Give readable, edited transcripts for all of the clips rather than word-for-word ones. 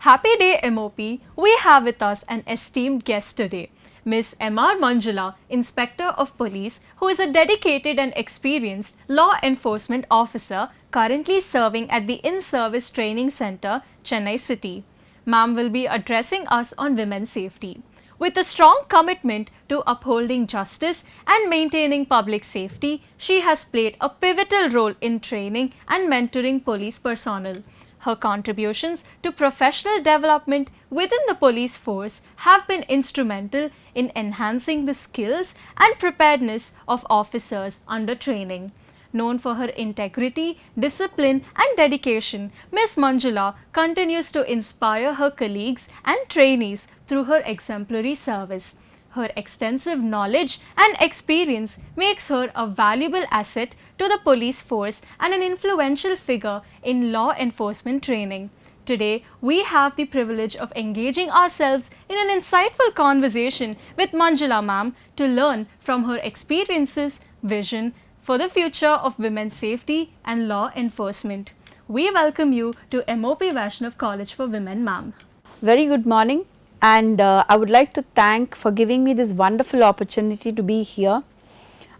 Happy day M.O.P. We have with us an esteemed guest today, Miss M.R. Manjula, Inspector of Police, who is a dedicated and experienced law enforcement officer currently serving at the In-Service Training Center, Chennai City. Ma'am will be addressing us on women's safety. With a strong commitment to upholding justice and maintaining public safety, she has played a pivotal role in training and mentoring police personnel. Her contributions to professional development within the police force have been instrumental in enhancing the skills and preparedness of officers under training. Known for her integrity, discipline and dedication, Ms. Manjula continues to inspire her colleagues and trainees through her exemplary service. Her extensive knowledge and experience makes her a valuable asset to the police force and an influential figure in law enforcement training. Today, we have the privilege of engaging ourselves in an insightful conversation with Manjula ma'am to learn from her experiences, vision for the future of women's safety and law enforcement. We welcome you to M.O.P. Vaishnav College for Women, ma'am. Very good morning, and I would like to thank for giving me this wonderful opportunity to be here.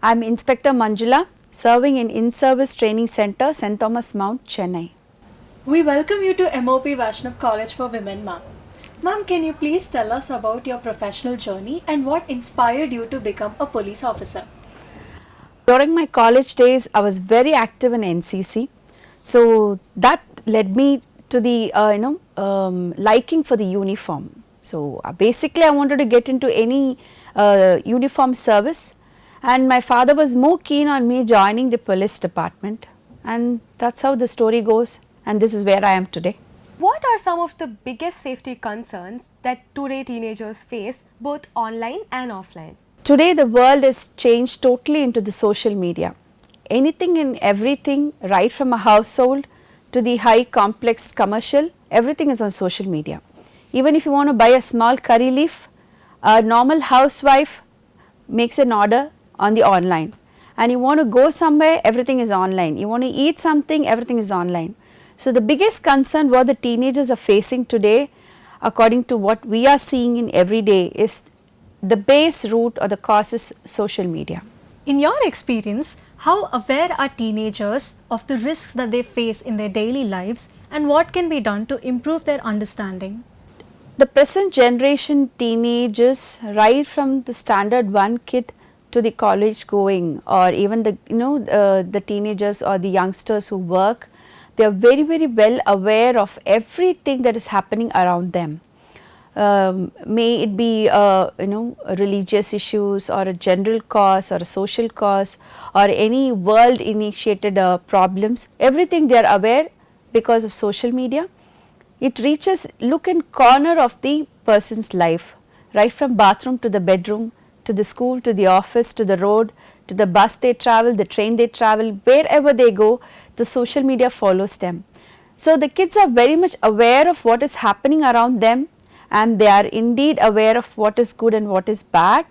I am Inspector Manjula, serving in In-Service Training Center, St. Thomas Mount, Chennai. We welcome you to M.O.P. Vaishnav College for Women, ma'am. Ma'am, can you please tell us about your professional journey and what inspired you to become a police officer? During my college days, I was very active in NCC, so that led me to the liking for the uniform. So basically, I wanted to get into any uniform service, and my father was more keen on me joining the police department, and that's how the story goes. And this is where I am today. What are some of the biggest safety concerns that today teenagers face both online and offline? Today the world is changed totally into the social media. Anything and everything, right from a household to the high complex commercial, everything is on social media. Even if you want to buy a small curry leaf, a normal housewife makes an order on the online. And you want to go somewhere, everything is online. You want to eat something, everything is online. So the biggest concern what the teenagers are facing today, according to what we are seeing in every day, is the base root or the cause is social media. In your experience, how aware are teenagers of the risks that they face in their daily lives and what can be done to improve their understanding? The present generation teenagers, right from the standard 1 kid to the college going, or even the the teenagers or the youngsters who work, they are very well aware of everything that is happening around them. May it be religious issues or a general cause or a social cause or any world initiated problems, everything they are aware because of social media. It reaches look and corner of the person's life, right from bathroom to the bedroom, to the school, to the office, to the road, to the bus they travel, the train they travel, wherever they go, the social media follows them. So the kids are very much aware of what is happening around them, and they are indeed aware of what is good and what is bad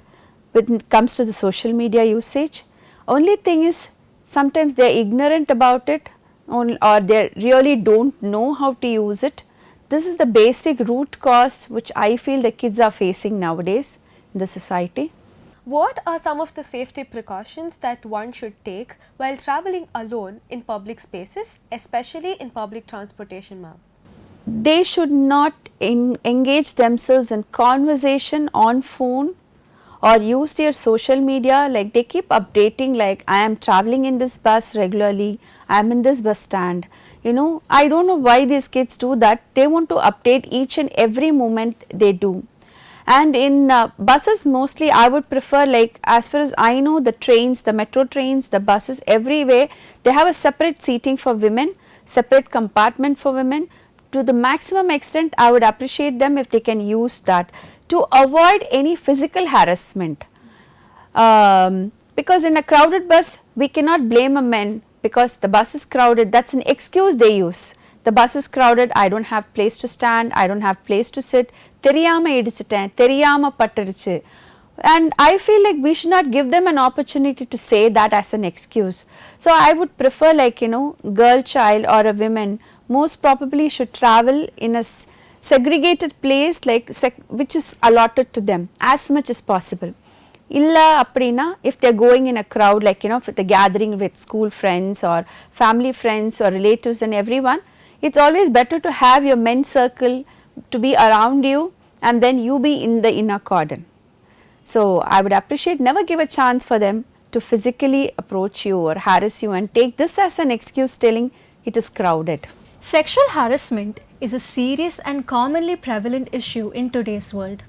when it comes to the social media usage. Only thing is, sometimes they are ignorant about it, or they really don't know how to use it. This is the basic root cause which I feel the kids are facing nowadays in the society. What are some of the safety precautions that one should take while traveling alone in public spaces, especially in public transportation, ma'am? They should not engage themselves in conversation on phone or use their social media. Like they keep updating, like I am traveling in this bus regularly, I am in this bus stand. I don't know why these kids do that. They want to update each and every moment they do. And in buses mostly I would prefer, like as far as I know, the trains, the metro trains, the buses, everywhere they have a separate seating for women, separate compartment for women. To the maximum extent, I would appreciate them if they can use that to avoid any physical harassment. Because in a crowded bus, we cannot blame a man because the bus is crowded. That's an excuse they use. The bus is crowded, I don't have place to stand, I don't have place to sit. Theriyama idichitten, theriyama pattiruchu. And I feel like we should not give them an opportunity to say that as an excuse. So I would prefer, like girl child or a woman most probably should travel in a segregated place like which is allotted to them as much as possible. Illa appadina, if they are going in a crowd, like if they are gathering with school friends or family friends or relatives and everyone, it is always better to have your men's circle to be around you and then you be in the inner cordon. So, I would appreciate, never give a chance for them to physically approach you or harass you and take this as an excuse telling it is crowded. Sexual harassment is a serious and commonly prevalent issue in today's world.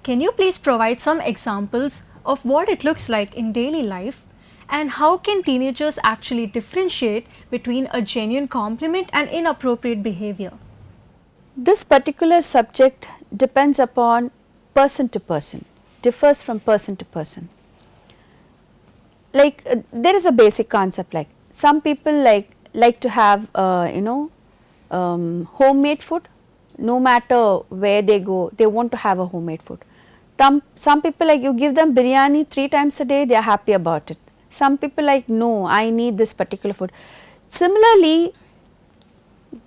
Can you please provide some examples of what it looks like in daily life, and how can teenagers actually differentiate between a genuine compliment and inappropriate behavior? This particular subject depends upon person to person, differs from person to person. Like there is a basic concept, like some people like to have homemade food. No matter where they go, they want to have a homemade food. Some people, like you give them biryani 3 times a day, they are happy about it. Some people like, no, I need this particular food. Similarly,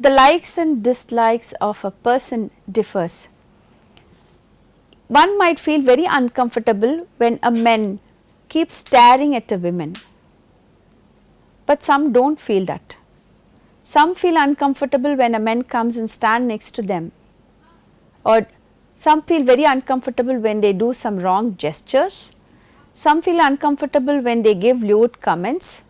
the likes and dislikes of a person differs. One might feel very uncomfortable when a man keeps staring at a woman, but some do not feel that. Some feel uncomfortable when a man comes and stand next to them, or some feel very uncomfortable when they do some wrong gestures. Some feel uncomfortable when they give lewd comments.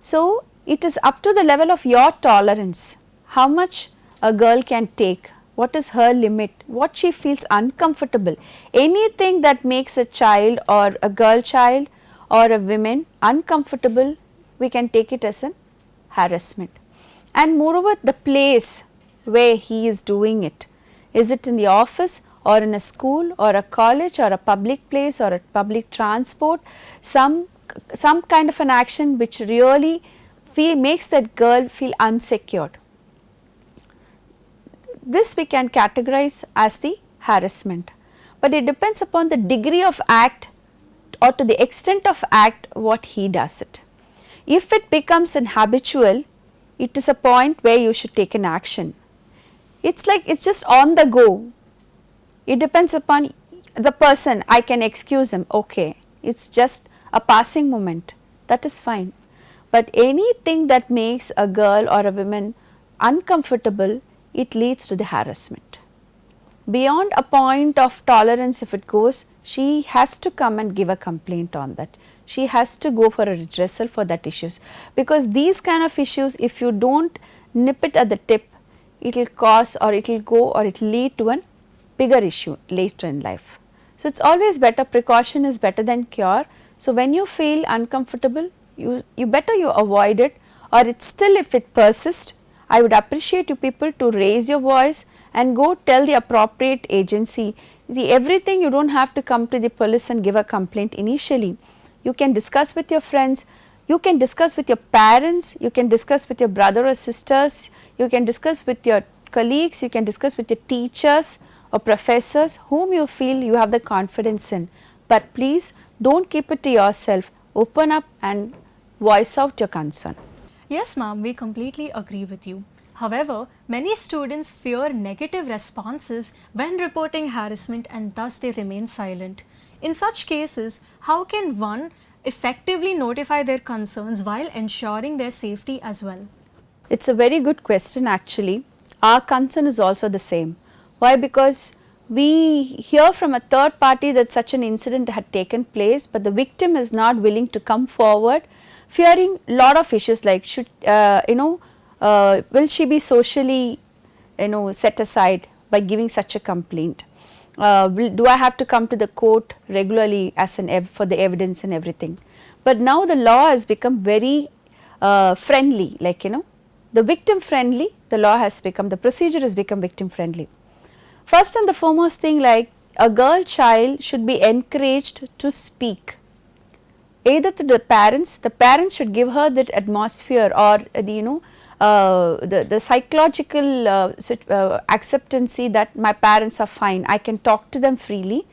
So, it is up to the level of your tolerance, how much a girl can take, what is her limit, what she feels uncomfortable. Anything that makes a child or a girl child or a woman uncomfortable, we can take it as an harassment. And moreover, the place where he is doing it, is it in the office or in a school or a college or a public place or a public transport, some kind of an action which really makes that girl feel unsecured. This we can categorize as the harassment, but it depends upon the degree of act or to the extent of act what he does it. If it becomes an habitual, it is a point where you should take an action. It's like it's just on the go. It depends upon the person. I can excuse him, okay, it's just a passing moment, that is fine. But anything that makes a girl or a woman uncomfortable, it leads to the harassment. Beyond a point of tolerance, if it goes, she has to come and give a complaint on that. She has to go for a redressal for that issues, because these kind of issues, if you do not nip it at the tip, it will cause or it will go or it will lead to a bigger issue later in life. So, it is always better, precaution is better than cure. So, when you feel uncomfortable, you better you avoid it, or it still if it persists, I would appreciate you people to raise your voice and go tell the appropriate agency. See, everything you do not have to come to the police and give a complaint initially. You can discuss with your friends, you can discuss with your parents, you can discuss with your brother or sisters, you can discuss with your colleagues, you can discuss with your teachers or professors whom you feel you have the confidence in. But please do not keep it to yourself, open up and voice out your concern. Yes, ma'am, we completely agree with you. However, many students fear negative responses when reporting harassment and thus they remain silent. In such cases, how can one effectively notify their concerns while ensuring their safety as well? It's a very good question actually. Our concern is also the same. Why? Because we hear from a third party that such an incident had taken place, but the victim is not willing to come forward, fearing lot of issues like should will she be socially set aside by giving such a complaint? Do I have to come to the court regularly as for the evidence and everything? But now the law has become very friendly, like the victim friendly, the law has become, the procedure has become victim friendly. First and the foremost thing, like a girl child should be encouraged to speak, either to the parents should give her that atmosphere or the psychological acceptancy that my parents are fine, I can talk to them freely,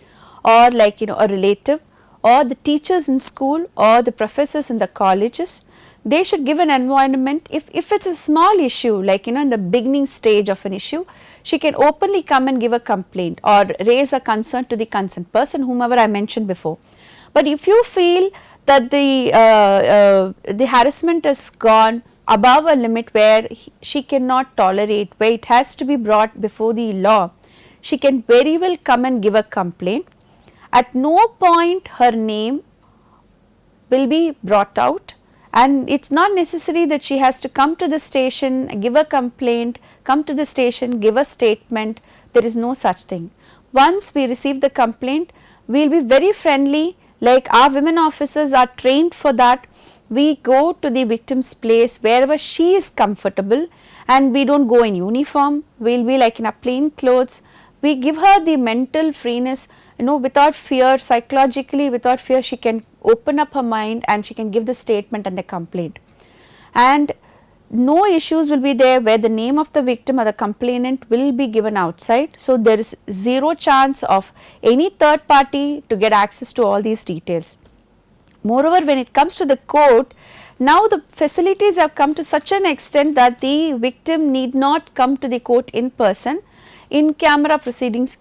or like a relative, or the teachers in school or the professors in the colleges. they should give an environment. If it's a small issue, like in the beginning stage of an issue, she can openly come and give a complaint or raise a concern to the concerned person, whomever I mentioned before. But if you feel that the harassment has gone above a limit where she cannot tolerate, where it has to be brought before the law, she can very well come and give a complaint. At no point her name will be brought out, and it is not necessary that she has to come to the station, give a complaint, come to the station, give a statement. There is no such thing. Once we receive the complaint, we will be very friendly, like our women officers are trained for that. We go to the victim's place wherever she is comfortable, and we do not go in uniform, we will be like in a plain clothes. We give her the mental freeness, without fear, psychologically without fear, she can open up her mind and she can give the statement and the complaint. And no issues will be there where the name of the victim or the complainant will be given outside. So, there is zero chance of any third party to get access to all these details. Moreover, when it comes to the court, now the facilities have come to such an extent that the victim need not come to the court in person. In camera proceedings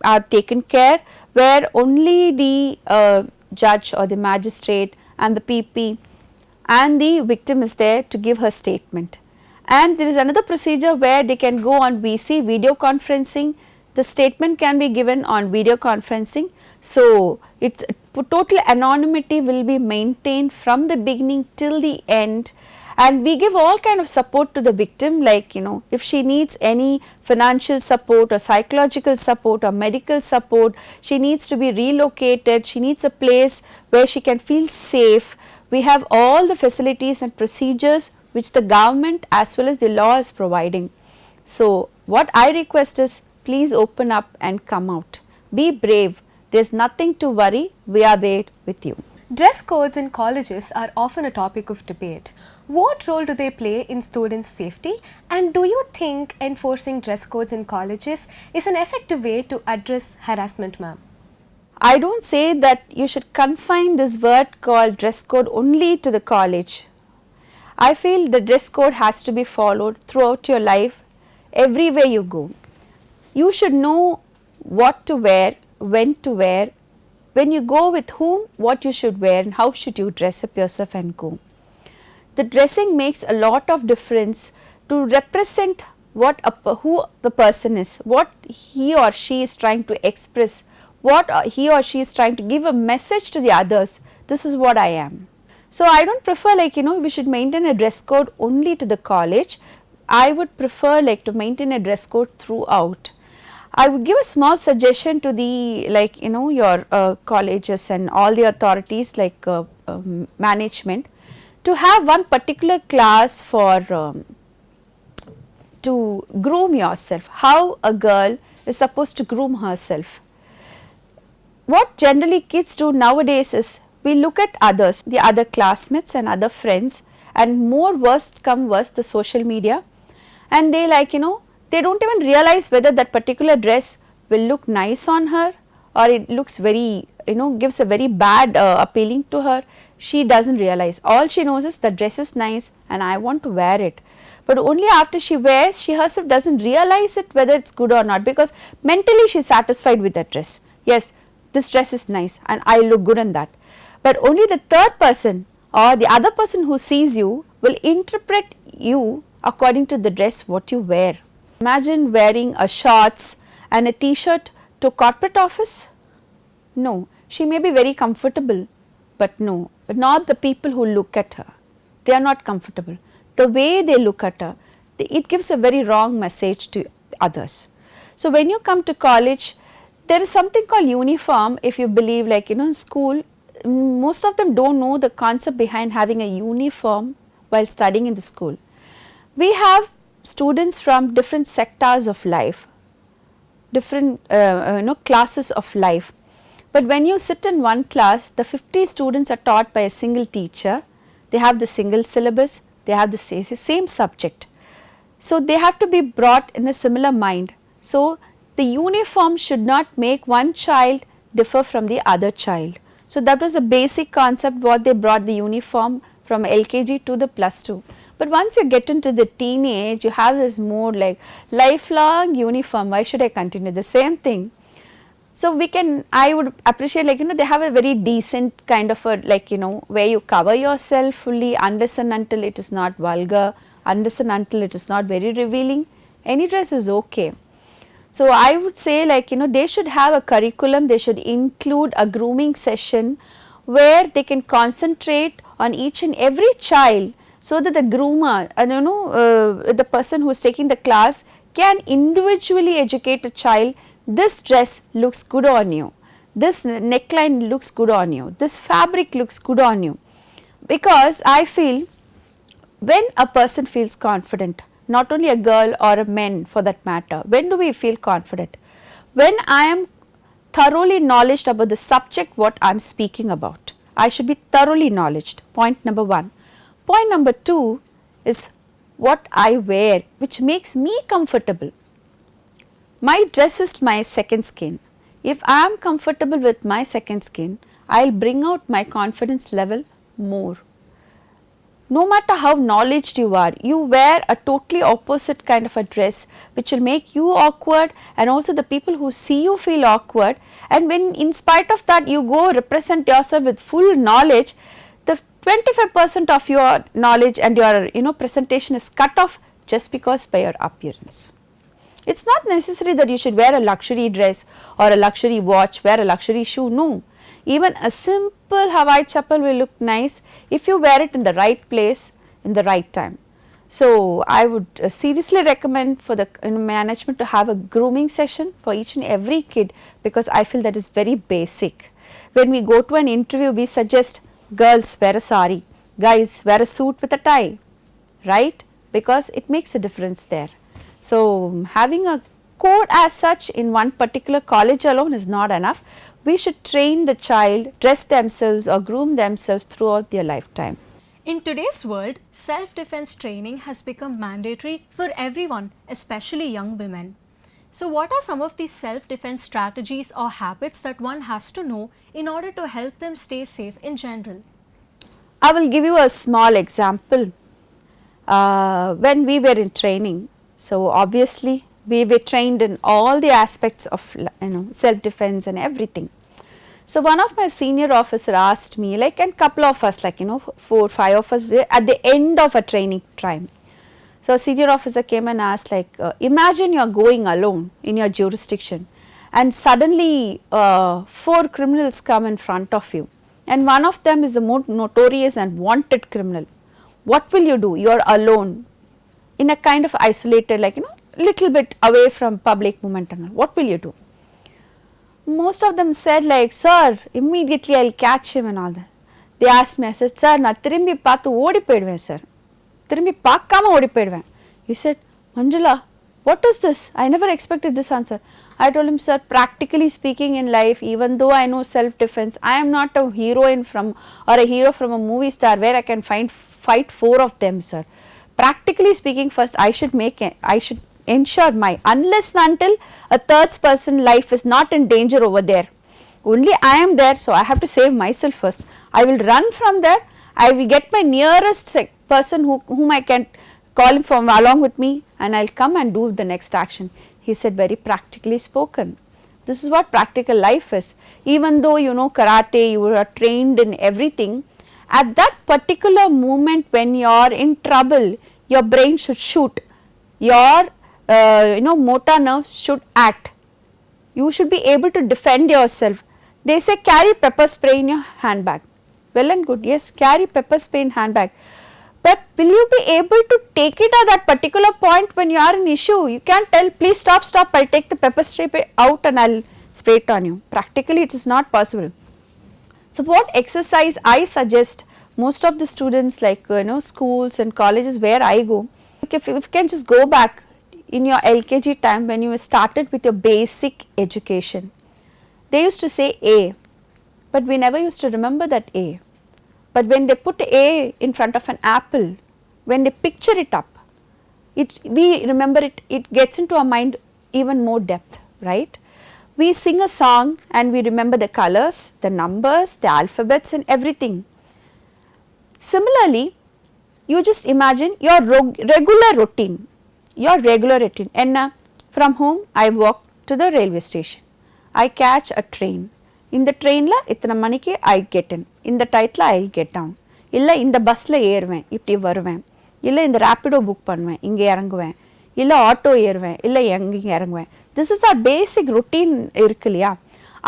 are taken care, where only the judge or the magistrate and the PP and the victim is there to give her statement. And there is another procedure where they can go on VC, video conferencing. The statement can be given on video conferencing. So, it's total anonymity will be maintained from the beginning till the end, and we give all kind of support to the victim, like if she needs any financial support or psychological support or medical support, she needs to be relocated, she needs a place where she can feel safe. We have all the facilities and procedures which the government as well as the law is providing. So, what I request is, please open up and come out, be brave, there is nothing to worry, we are there with you. Dress codes in colleges are often a topic of debate. What role do they play in students' safety, and do you think enforcing dress codes in colleges is an effective way to address harassment, ma'am? I do not say that you should confine this word called dress code only to the college. I feel the dress code has to be followed throughout your life, everywhere you go. You should know what to wear, when to wear, when you go with whom, what you should wear, and how should you dress up yourself and go. The dressing makes a lot of difference to represent who the person is, what he or she is trying to express, what he or she is trying to give a message to the others. This is what I am. So, I do not prefer we should maintain a dress code only to the college. I would prefer to maintain a dress code throughout. I would give a small suggestion to the your colleges and all the authorities like management, to have one particular class for to groom yourself, how a girl is supposed to groom herself. What generally kids do nowadays is, we look at others, the other classmates and other friends, and more worst come worst, the social media, and they they do not even realize whether that particular dress will look nice on her or it looks very gives a very bad appealing to her. She does not realize. All she knows is the dress is nice and I want to wear it. But only after she wears, she herself does not realize it whether it is good or not, because mentally she is satisfied with that dress. Yes, this dress is nice and I look good in that. But only the third person or the other person who sees you will interpret you according to the dress what you wear. Imagine wearing a shorts and a t-shirt to corporate office. No, she may be very comfortable, but no, but not the people who look at her. They are not comfortable. The way they look at her, it gives a very wrong message to others. So, when you come to college, there is something called uniform. If you believe in school, most of them do not know the concept behind having a uniform while studying in the school. We have students from different sectors of life, different classes of life. But when you sit in one class, the 50 students are taught by a single teacher. They have the single syllabus, they have the same subject. So, they have to be brought in a similar mind. So, the uniform should not make one child differ from the other child. So, that was a basic concept what they brought the uniform from LKG to the plus 2. But once you get into the teenage, you have this mode like lifelong uniform, why should I continue the same thing? So we can, I would appreciate, like, they have a very decent kind of a, like, where you cover yourself fully unless and until it is not vulgar, unless and until it is not very revealing, any dress is okay. So I would say, like, they should have a curriculum, they should include a grooming session where they can concentrate on each and every child, so that the groomer, the person who is taking the class can individually educate a child. This dress looks good on you, this neckline looks good on you, this fabric looks good on you. Because I feel when a person feels confident, not only a girl or a man for that matter, when do we feel confident? When I am thoroughly knowledgeable about the subject what I am speaking about. I should be thoroughly knowledgeable, point number 1. Point number 2 is what I wear, which makes me comfortable. My dress is my second skin. If I am comfortable with my second skin, I will bring out my confidence level more. No matter how knowledgeable you are, you wear a totally opposite kind of a dress which will make you awkward, and also the people who see you feel awkward, and when in spite of that you go represent yourself with full knowledge, the 25% of your knowledge and your presentation is cut off just because by your appearance. It is not necessary that you should wear a luxury dress or a luxury watch, wear a luxury shoe, no. Even a simple Hawaii chappal will look nice if you wear it in the right place, in the right time. So I would seriously recommend for the management to have a grooming session for each and every kid, because I feel that is very basic. When we go to an interview, we suggest girls wear a sari, guys wear a suit with a tie, right? Because it makes a difference there. So having a code as such in one particular college alone is not enough. We should train the child, dress themselves or groom themselves throughout their lifetime. In today's world, self-defense training has become mandatory for everyone, especially young women. So what are some of these self-defense strategies or habits that one has to know in order to help them stay safe in general? I will give you a small example. When we were in training, so obviously we were trained in all the aspects of self-defense and everything. So one of my senior officer asked me, like, and couple of us, like 4, 5 of us were at the end of a training time. So a senior officer came and asked, like, imagine you are going alone in your jurisdiction and suddenly 4 criminals come in front of you, and one of them is a more notorious and wanted criminal. What will you do? You are alone in a kind of isolated, like little bit away from public movement and all. What will you do? Most of them said, like, sir, immediately I will catch him and all that. They asked me, I said, sir, நான் திரும்பி பார்த்து ஓடி போயிடுவேன் sir. திரும்பி பார்க்காம ஓடி போயிடுவேன். He said, Manjula, what is this? I never expected this answer. I told him, sir, practically speaking in life, even though I know self-defense, I am not a heroine from or a hero from a movie star where I can fight 4 of them, sir. Practically speaking, first I should ensure my, unless and until a third person life is not in danger over there. Only I am there, so I have to save myself first. I will run from there. I will get my nearest person whom I can call him from along with me, and I will come and do the next action. He said, very practically spoken. This is what practical life is. Even though you know karate, you are trained in everything, at that particular moment when you are in trouble, your brain should shoot. Your motor nerves should act. You should be able to defend yourself. They say carry pepper spray in your handbag. Well and good, yes, carry pepper spray in handbag. But will you be able to take it at that particular point when you are in issue? You can't tell, please stop, I will take the pepper spray out and I will spray it on you. Practically it is not possible. So what exercise I suggest most of the students, like schools and colleges where I go, if you can just go back in your LKG time when you started with your basic education. They used to say A, but we never used to remember that A. But when they put A in front of an apple, when they picture it up, we remember it, it gets into our mind even more depth, right? We sing a song and we remember the colors, the numbers, the alphabets and everything. Similarly, you just imagine your regular routine. Enna, from home I walk to the railway station, I catch a train. இந்த ட்ரெயினில் இத்தனை மணிக்கு I get in, இந்த டயத்தில் I get down, இல்லை இந்த பஸ்ஸில் ஏறுவேன் இப்படி வருவேன், இல்லை இந்த ரேப்பிடோ புக் பண்ணுவேன் இங்கே இறங்குவேன், இல்லை ஆட்டோ ஏறுவேன், இல்லை எங்கே இறங்குவேன். This is our basic routine இருக்கு இல்லையா?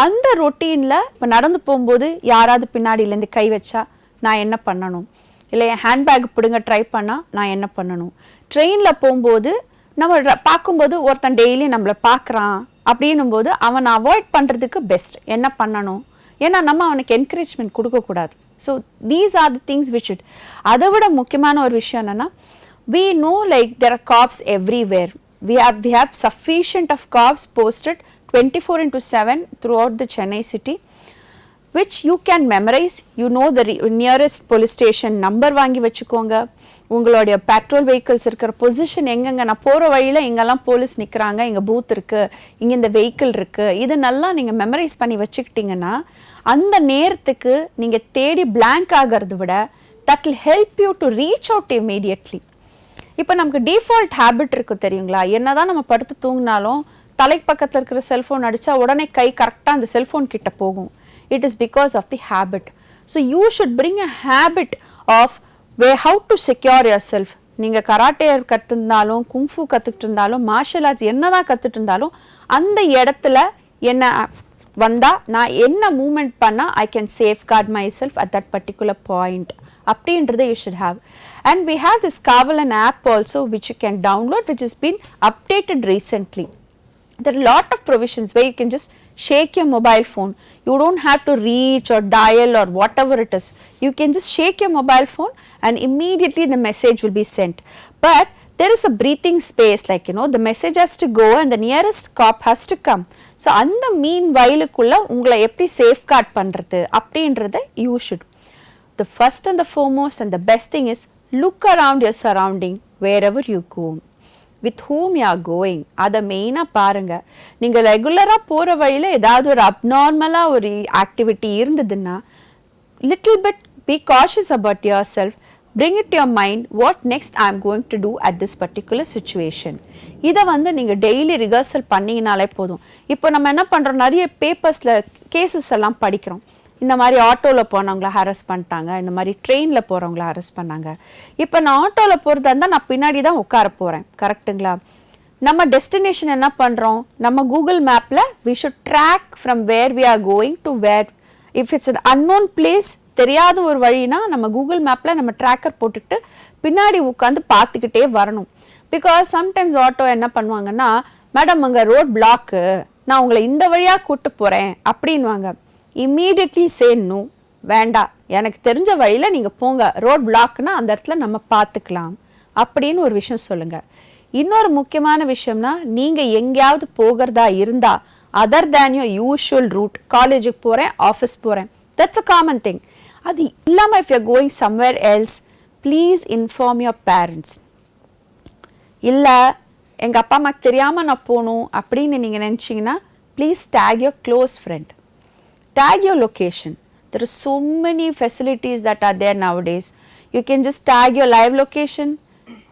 அந்த ரொட்டீனில் இப்போ நடந்து போகும்போது யாராவது பின்னாடியிலேருந்து கை வச்சா நான் என்ன பண்ணணும், இல்லை என் ஹேண்ட்பேக் பிடுங்க ட்ரை பண்ணால் நான் என்ன பண்ணணும். ட்ரெயினில் போகும்போது நம்ம பார்க்கும்போது ஒருத்தன் டெய்லி நம்மளை பார்க்குறான் அப்படின்னும் போது அவனை அவாய்ட் பண்ணுறதுக்கு பெஸ்ட் என்ன பண்ணணும், ஏன்னா நம்ம அவனுக்கு என்கரேஜ்மெண்ட் கொடுக்கக்கூடாது. So these are the things which it. அதை விட முக்கியமான ஒரு விஷயம் என்னென்னா, we know like there are cops everywhere. We have sufficient of cops posted 24/7 throughout the Chennai city, which you can memorize. You know the nearest police station number வாங்கி வச்சுக்கோங்க, உங்களுடைய petrol vehicles இருக்கிற பொசிஷன் எங்கெங்க, நான் போகிற வழியில் எங்கெல்லாம் police நிற்கிறாங்க, இங்கே பூத் இருக்குது, இங்கே இந்த வெஹிக்கிள் இருக்குது, இது நல்லா நீங்கள் மெமரைஸ் பண்ணி வச்சுக்கிட்டிங்கன்னா அந்த நேரத்துக்கு நீங்கள் தேடி பிளாங்க் ஆகிறத விட that will help you to reach out immediately. இப்போ நமக்கு டிஃபால்ட் ஹேபிட் இருக்குது தெரியுங்களா, என்னதான் நம்ம படுத்து தூங்கினாலும் தலைக்கு பக்கத்தில் இருக்கிற செல்ஃபோன் அடித்தா உடனே கை கரெக்டாக அந்த செல்ஃபோன் கிட்ட போகும். It is because of the habit. So you should bring a habit of how to secure yourself. நீங்கள் கராட்டே கற்றுருந்தாலும், குங்ஃபூ கற்றுக்கிட்டு இருந்தாலும், மார்ஷல் ஆர்ட்ஸ் என்னதான் கற்றுட்டு இருந்தாலும் அந்த இடத்துல என்ன வந்தால் நான் என்ன மூமெண்ட் பண்ணால் I can safeguard myself at that particular point அப்படின்றத you should have. And we have this Kavalan app also which you can download, which has been updated recently. There are a lot of provisions where you can just shake your mobile phone. You don't have to reach or dial or whatever it is. You can just shake your mobile phone and immediately the message will be sent. But there is a breathing space, like the message has to go and the nearest cop has to come. So அந்த meanwhile-குள்ள உங்களை எப்படி safeguard பண்றது அப்படின்றத you should. The first and the foremost and the best thing is look around your surrounding wherever you go. With whom you are going, அதை மெயினாக பாருங்கள். நீங்கள் ரெகுலராக போகிற வழியில் ஏதாவது ஒரு அப்நார்மலாக ஒரு ஆக்டிவிட்டி இருந்ததுன்னா little bit B cautious about your self. bring it to your mind what next I am going to do at this particular situation. இதை நீங்கள் டெய்லி ரிஹர்சல் பண்ணிங்கனாலே போதும். இப்போ நம்ம என்ன பண்ணுறோம், நிறைய பேப்பர்ஸில் கேசஸ் எல்லாம் படிக்கிறோம். இந்த மாதிரி ஆட்டோவில் போனவங்கள ஹாரஸ் பண்ணிட்டாங்க, இந்த மாதிரி ட்ரெயினில் போகிறவங்கள ஹாரஸ் பண்ணாங்க. இப்போ நான் ஆட்டோவில் போகிறதா இருந்தால் நான் பின்னாடி தான் உட்கார போகிறேன், கரெக்டுங்களா? நம்ம டெஸ்டினேஷன் என்ன பண்ணுறோம், நம்ம கூகுள் மேப்பில் we should track from where we are going to where. If it's an unknown place, தெரியாத ஒரு வழினா நம்ம கூகுள் மேப்பில் நம்ம ட்ராக்கர் போட்டுக்கிட்டு பின்னாடி உட்காந்து பார்த்துக்கிட்டே வரணும். பிகாஸ் சம்டைம்ஸ் ஆட்டோ என்ன பண்ணுவாங்கன்னா, மேடம் அங்கே ரோட் பிளாக்கு, நான் உங்களை இந்த வழியாக கூப்பிட்டு போகிறேன் அப்படின்வாங்க. இம்மீடியட்லி சே நோ, வேண்டாம், எனக்கு தெரிஞ்ச வழியில் நீங்கள் போங்க, ரோட் பிளாக்னா அந்த இடத்துல நம்ம பார்த்துக்கலாம் அப்படின்னு ஒரு விஷயம் சொல்லுங்கள். இன்னொரு முக்கியமான விஷயம்னா, நீங்கள் எங்கேயாவது போகிறதா இருந்தால் other than your usual route, காலேஜுக்கு போகிறேன், ஆஃபீஸ் போகிறேன், தட்ஸ் அ காமன் திங். அது இல்லாமல் if your going somewhere else, please inform your parents. இல்லை எங்கள் அப்பா அம்மாக்கு தெரியாமல் நான் போகணும் அப்படின்னு நீங்கள் நினச்சிங்கன்னா please take your close friend. Tag your location. There are so many facilities that are there nowadays. You can just tag your live location,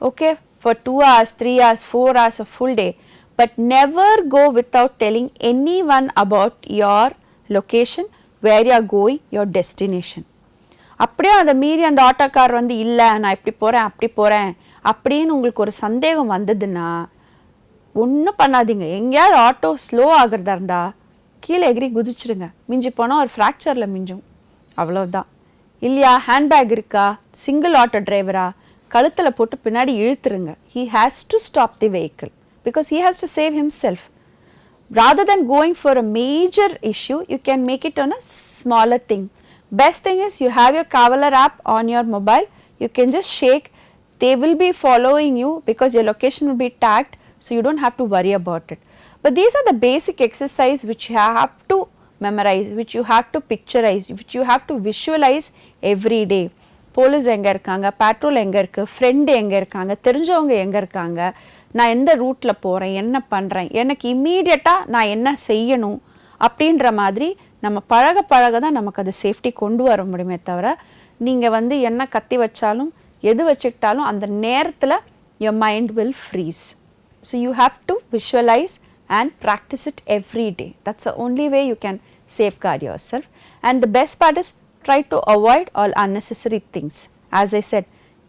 okay, for 2 hours, 3 hours, 4 hours, a full day. But never go without telling anyone about your location, where you are going, your destination. அப்படியே அதை மீறி அந்த ஆட்டோக்கார் இல்லை நான் இப்படி போகிறேன் அப்படி போகிறேன் அப்படின்னு உங்களுக்கு ஒரு சந்தேகம் வந்ததுன்னா ஒன்றும் பண்ணாதீங்க. எங்கேயாவது ஆட்டோ ஸ்லோ ஆகிறதா இருந்தால் கீழே எகிரி குதிச்சிடுங்க. மிஞ்சி போனால் ஒரு ஃப்ராக்சரில் மிஞ்சும், அவ்வளோதான். இல்லையா, ஹேண்ட்பேக் இருக்கா, சிங்கிள் ஆட்டோ டிரைவரா, கழுத்தில் போட்டு பின்னாடி இழுத்துருங்க. He has to stop the vehicle because he has to save himself. Rather than going for a major issue, you can make it on a smaller thing. Best thing is you have your Kavalar app on your mobile. You can just shake. They will be following you because your location will be tagged, so you don't have to worry about it. But these are the basic exercise which you have to memorize, which you have to picturize, which you have to visualize every day. Police எங்கே இருக்காங்க, petrol எங்கே இருக்குது, friend எங்கே இருக்காங்க, தெரிஞ்சவங்க எங்கே இருக்காங்க, நான் எந்த ரூட்டில் போகிறேன், என்ன பண்ணுறேன், எனக்கு இம்மீடியட்டாக நான் என்ன செய்யணும் அப்படின்ற மாதிரி நம்ம பழக தான் நமக்கு அது சேஃப்டி கொண்டு வர முடியுமே தவிர நீங்கள் வந்து என்ன கத்தி வச்சாலும் எது வச்சுக்கிட்டாலும் அந்த நேரத்தில் your mind will freeze. So you have to visualize and practice it every day. That's the only way you can safeguard yourself. And the best part is try to avoid all unnecessary things. As I said,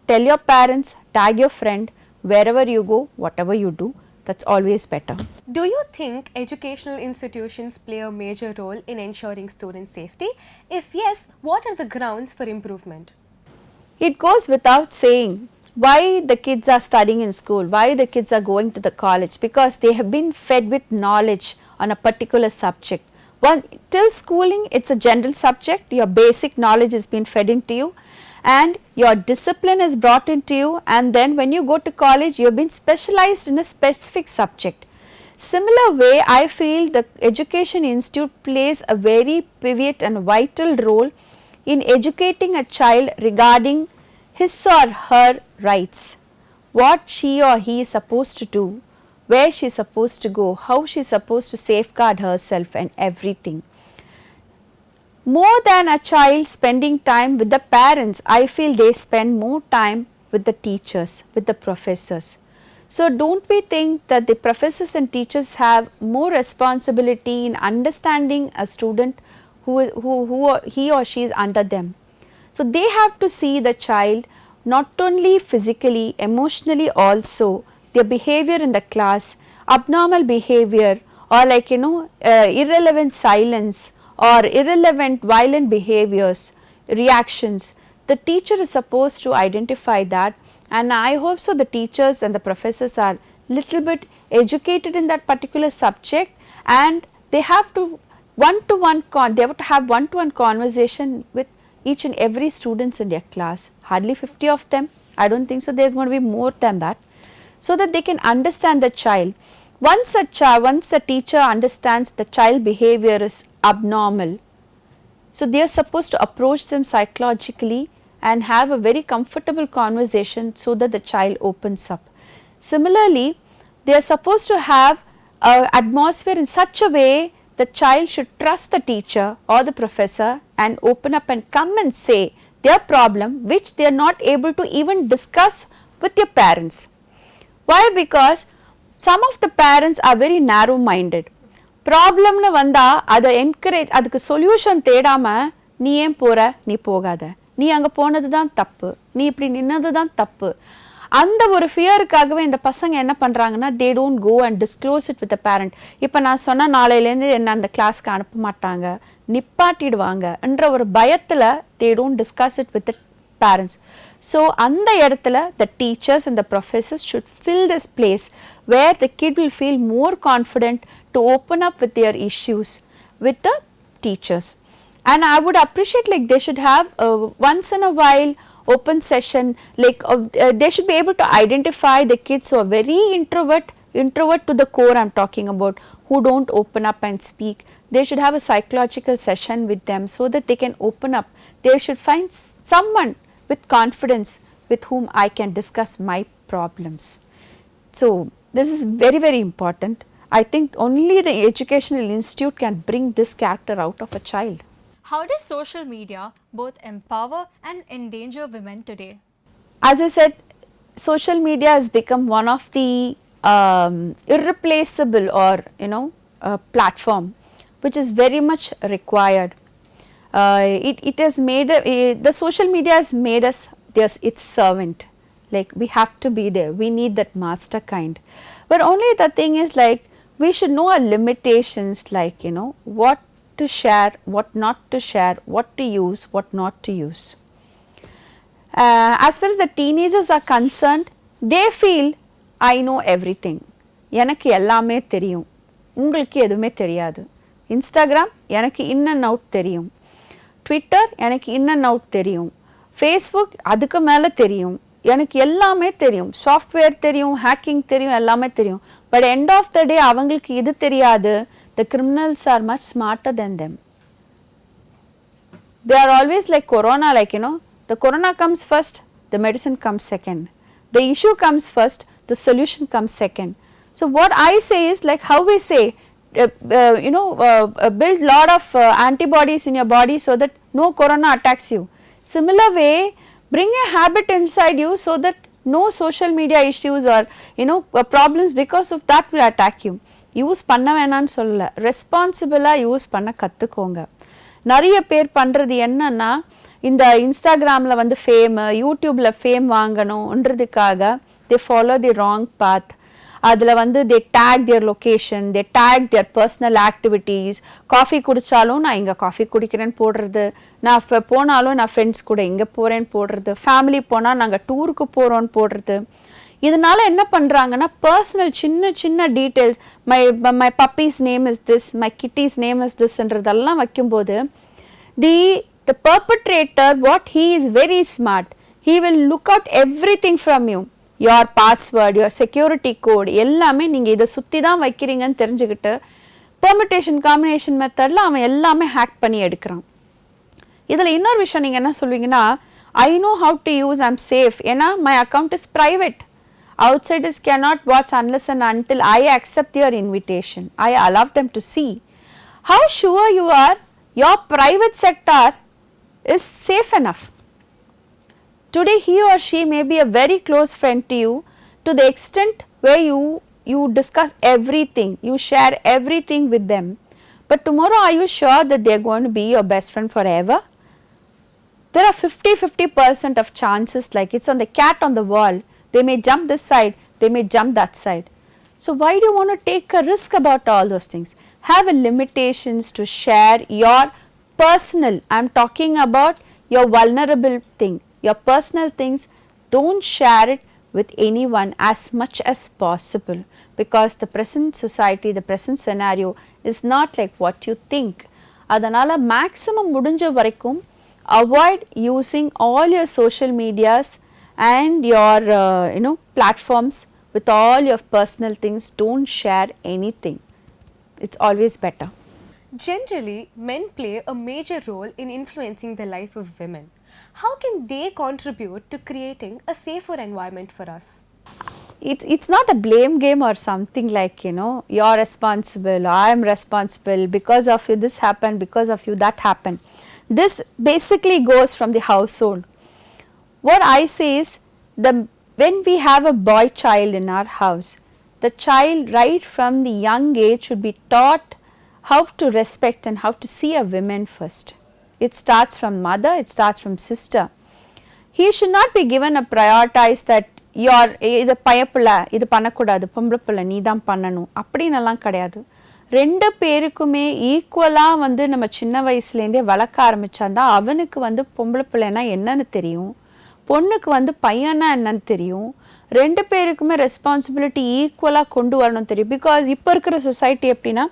tell your parents, tag your friend, wherever you go, whatever you do, that's always better. Do you think educational institutions play a major role in ensuring student safety? If yes, what are the grounds for improvement? It goes without saying why the kids are studying in school, why the kids are going to the college, because they have been fed with knowledge on a particular subject. Till schooling, it's a general subject, your basic knowledge has been fed into you and your discipline is brought into you, and then when you go to college, you have been specialized in a specific subject. Similar way, I feel the education institute plays a very pivot and vital role in educating a child regarding his or her rights, what she or he is supposed to do, where she is supposed to go, how she is supposed to safeguard herself and everything. More than a child spending time with the parents, I feel they spend more time with the teachers, with the professors. So don't we think that the professors and teachers have more responsibility in understanding a student who he or she is under them. So they have to see the child not only physically, emotionally also, their behavior in the class, abnormal behavior or like irrelevant silence or irrelevant violent behaviors, reactions. The teacher is supposed to identify that, and I hope so the teachers and the professors are little bit educated in that particular subject, and they have to have one-to-one conversation with each and every students in their class. Hardly 50 of them, I don't think so, there is going to be more than that, so that they can understand the child. Once the teacher understands the child behavior is abnormal, so they are supposed to approach them psychologically and have a very comfortable conversation so that the child opens up. Similarly, they are supposed to have an atmosphere in such a way the child should trust the teacher or the professor and open up and come and say their problem which they are not able to even discuss with their parents. Why? Because some of the parents are very narrow minded. Problem nu vanda ada encourage adukku solution தேடாம நீ ஏன் போற, நீ போகாத, நீ அங்க போனது தான் தப்பு, நீ இப்படி நின்னது தான் தப்பு, அந்த ஒரு ஃபியருக்காகவே இந்த பசங்க என்ன பண்ணுறாங்கன்னா they don't go and disclose it with the parent. இப்போ நான் சொன்ன நாளையிலேருந்து என்ன அந்த கிளாஸ்க்கு அனுப்ப மாட்டாங்க, நிப்பாட்டிடுவாங்க என்ற ஒரு பயத்தில் they don't discuss it with the parents. So அந்த இடத்துல the teachers and the professors should fill this place where the kid will feel more confident to open up with their issues with the teachers. And I would appreciate like they should have once in a while open session, like they should be able to identify the kids who are very introvert to the core I am talking about, who don't open up and speak. They should have a psychological session with them so that they can open up. They should find someone with confidence with whom I can discuss my problems. So this is very, very important. I think only the educational institute can bring this character out of a child. How does social media both empower and endanger women today? As I said, social media has become one of the irreplaceable or platform which is very much required. It has made the social media has made us its servant. Like we have to be there. We need that master kind. But only the thing is like we should know our limitations. Like what to share, what not to share, what to use, what not to use. As far as the teenagers are concerned, they feel I know everything. எனக்கு எல்லாமே தெரியும், உங்களுக்கு எதுவுமே தெரியாது. Instagram எனக்கு in and out தெரியும், Twitter எனக்கு in and out தெரியும், ஃபேஸ்புக் அதுக்கு மேலே தெரியும், எனக்கு எல்லாமே தெரியும், சாஃப்ட்வேர் தெரியும், ஹேக்கிங் தெரியும், எல்லாமே தெரியும். பட் எண்ட் ஆஃப் த டே அவங்களுக்கு இது தெரியாது. The criminals are much smarter than them. They are always like corona, like the corona comes first, the medicine comes second. The issue comes first, the solution comes second. So what I say is like how we say, build lot of antibodies in your body so that no corona attacks you. Similar way, bring a habit inside you so that no social media issues or problems because of that will attack you. Use பண்ண வேணான்னு சொல்லல, ரெஸ்பான்சிபிளாக use பண்ண கற்றுக்கோங்க. நிறைய பேர் பண்ணுறது என்னன்னா, இந்த இன்ஸ்டாகிராமில் வந்து ஃபேமு, யூடியூப்பில் fame வாங்கணுன்றதுக்காக they follow the wrong path. அதில் வந்து they tag their location, they tag their personal activities. Coffee குடித்தாலும் நான் இங்கே காஃபி குடிக்கிறேன்னு போடுறது, நான் போனாலும் நான் ஃப்ரெண்ட்ஸ் கூட இங்கே போகிறேன்னு போடுறது, ஃபேமிலி போனால் நாங்கள் டூருக்கு போகிறோன்னு போடுறது. இதனால என்ன பண்ணுறாங்கன்னா, பர்சனல் சின்ன சின்ன details, my puppies name is this, my kitties name is திஸ்ன்றதெல்லாம் வைக்கும்போது the perpetrator, what he is very smart, he will look out everything from you, your password, your security code எல்லாமே நீங்கள் இதை சுற்றி தான் வைக்கிறீங்கன்னு தெரிஞ்சுக்கிட்டு பெர்மிட்டேஷன் காம்பினேஷன் மெத்தடில் அவன் எல்லாமே ஹேக் பண்ணி எடுக்கிறான். இதில் இன்னொரு விஷயம் நீங்கள் என்ன சொல்வீங்கன்னா, I know how to use, I'm safe, ஏன்னா my account is private, outsiders cannot watch unless and until I accept your invitation, I allow them to see. How sure you are your private sector is safe enough? Today he or she may be a very close friend to you, to the extent where you discuss everything, you share everything with them, but tomorrow are you sure that they are going to be your best friend forever? There are 50% of chances, like it's on the cat on the wall. They may jump this side, they may jump that side. So why do you want to take a risk about all those things? Have a limitations to share your personal, I am talking about your vulnerable thing, your personal things. Don't share it with anyone as much as possible, because the present society, the present scenario is not like what you think. Adanala maximum mudunja varaikum avoid using all your social medias and your platforms with all your personal things. Don't share anything, it's always better. Generally, men play a major role in influencing the life of women. How can they contribute to creating a safer environment for us? It's not a blame game or something like, you're responsible, I'm responsible, because of you this happened, because of you that happened. This basically goes from the household. What I say is, when we have a boy child in our house, the child right from the young age should be taught how to respect and how to see a woman first. It starts from mother, it starts from sister. He should not be given a prioritize that இது பயப்பில்லை, இது பண்ணக்கூடாது, பொம்பளை பிள்ளை நீ தான் பண்ணணும் அப்படின்னெல்லாம் கிடையாது. ரெண்டு பேருக்குமே ஈக்குவலாக வந்து நம்ம சின்ன வயசுலேருந்தே வளர்க்க ஆரம்பித்தாந்தான் அவனுக்கு வந்து பொம்பளை பிள்ளைனா என்னன்னு தெரியும், பொண்ணுக்கு வந்து பையனா என்னன்னு தெரியும். ரெண்டு பேருக்குமே ரெஸ்பான்சிபிலிட்டி ஈக்குவலாக கொண்டு வரணும் தெரியும். பிகாஸ் இப்போ இருக்கிற சொசைட்டி எப்படின்னா,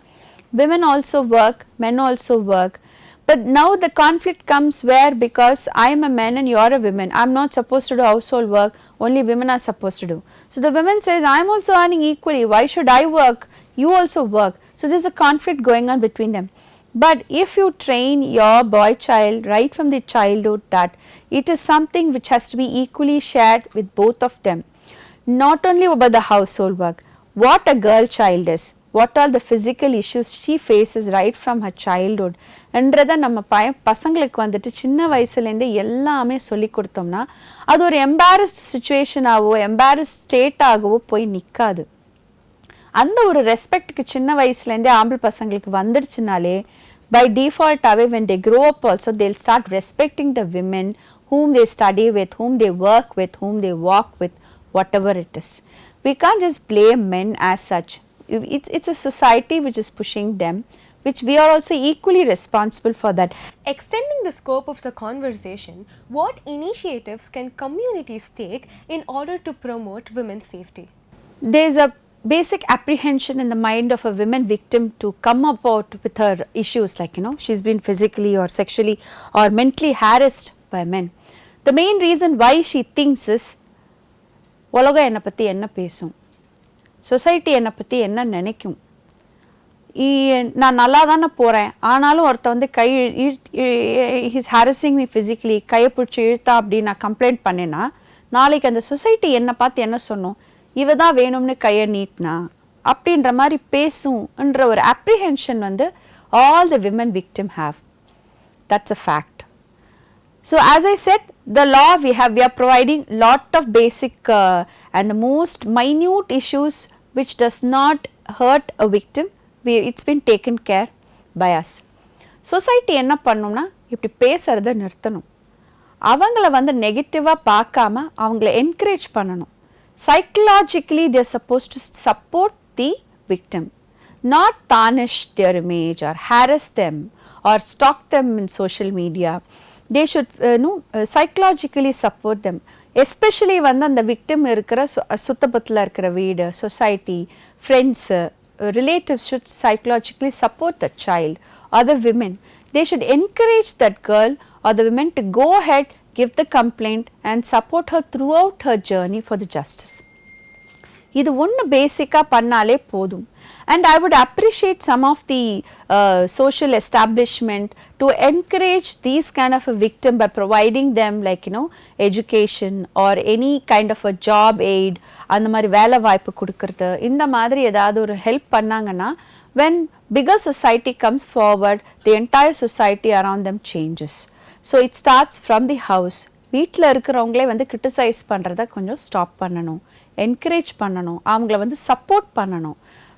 women also work, men also work, but now the conflict comes where, because I am a man and you are a woman, I am not supposed to do household work, only women are supposed to do. So the women says, I am also earning equally, why should I work, you also work. So there is a conflict going on between them. But if you train your boy child right from the childhood that it is something which has to be equally shared with both of them, not only about the household work, what a girl child is, what are the physical issues she faces right from her childhood என்றதை நம்ம பசங்களுக்கு வந்துட்டு சின்ன வயசுலேருந்தே எல்லாமே சொல்லி கொடுத்தோம்னா அது ஒரு எம்பாரஸ்ட் சுச்சுவேஷனாகவோ எம்பாரஸ்ட் ஸ்டேட்டாகவோ போய் நிற்காது. அந்த ஒரு ரெஸ்பெக்ட்டுக்கு சின்ன வயசுலேருந்தே ஆம்பளை பசங்களுக்கு வந்துடுச்சுனாலே by default away, when they grow up also, they'll start respecting the women whom they study with, whom they work with, whom they walk with, whatever it is. We can't just blame men as such. It's a society which is pushing them, which we are also equally responsible for that. Extending the scope of the conversation, what initiatives can communities take in order to promote women's safety? There's a basic apprehension in the mind of a women victim to come about with her issues, like she's been physically or sexually or mentally harassed by men. The main reason why she thinks is, உலகம் என்னை பற்றி என்ன பேசும், society என்னை பற்றி என்ன நினைக்கும், நான் நல்லா தானே போகிறேன், ஆனாலும் ஒருத்த வந்து கை ஹீஸ் ஹாரஸிங் மீ ஃபிசிக்கலி, கையை பிடிச்சி இழுத்தா அப்படி நான் கம்ப்ளைண்ட் பண்ணேன்னா நாளைக்கு அந்த சொசைட்டி என்னை பார்த்து என்ன சொன்னோம், இவ தான் வேணும்னு கையை நீட்டினா அப்படின்ற மாதிரி பேசும்ன்ற ஒரு அப்ரிஹென்ஷன் வந்து all the women victim have. That's a fact. So as I said, the law we are providing lot of basic and the most minute issues which does not hurt a victim. It's been taken care by us. Society என்ன பண்ணணும்னா இப்படி பேசுறத நிறுத்தணும். அவங்கள வந்து நெகட்டிவா பார்க்காம அவங்கள என்கரேஜ் பண்ணணும். Psychologically they are supposed to support the victim, not tarnish their image or harass them or stalk them in social media. They should psychologically support them, especially வந்து அந்த victim இருக்கிற சுத்தபத்தில் இருக்கிற வீடு, society, friends, relatives should psychologically support the child or the women. They should encourage that girl or the women to go ahead, give the complaint and support her throughout her journey for the justice. இது ஒன்று பேசிக்காக பண்ணாலே போதும். And I would appreciate some of the social establishment to encourage these kind of a victim by providing them like education or any kind of a job aid, அந்த மாதிரி வேலை வாய்ப்பு கொடுக்கறது, இந்த மாதிரி ஏதாவது ஒரு ஹெல்ப் பண்ணாங்கன்னா when bigger society comes forward, the entire society around them changes. So it starts from the house. வீட்டில் இருக்கிறவங்களே வந்து கிரிட்டிசைஸ் பண்ணுறத கொஞ்சம் ஸ்டாப் பண்ணணும், என்கரேஜ் பண்ணணும், அவங்கள வந்து சப்போர்ட் பண்ணணும்.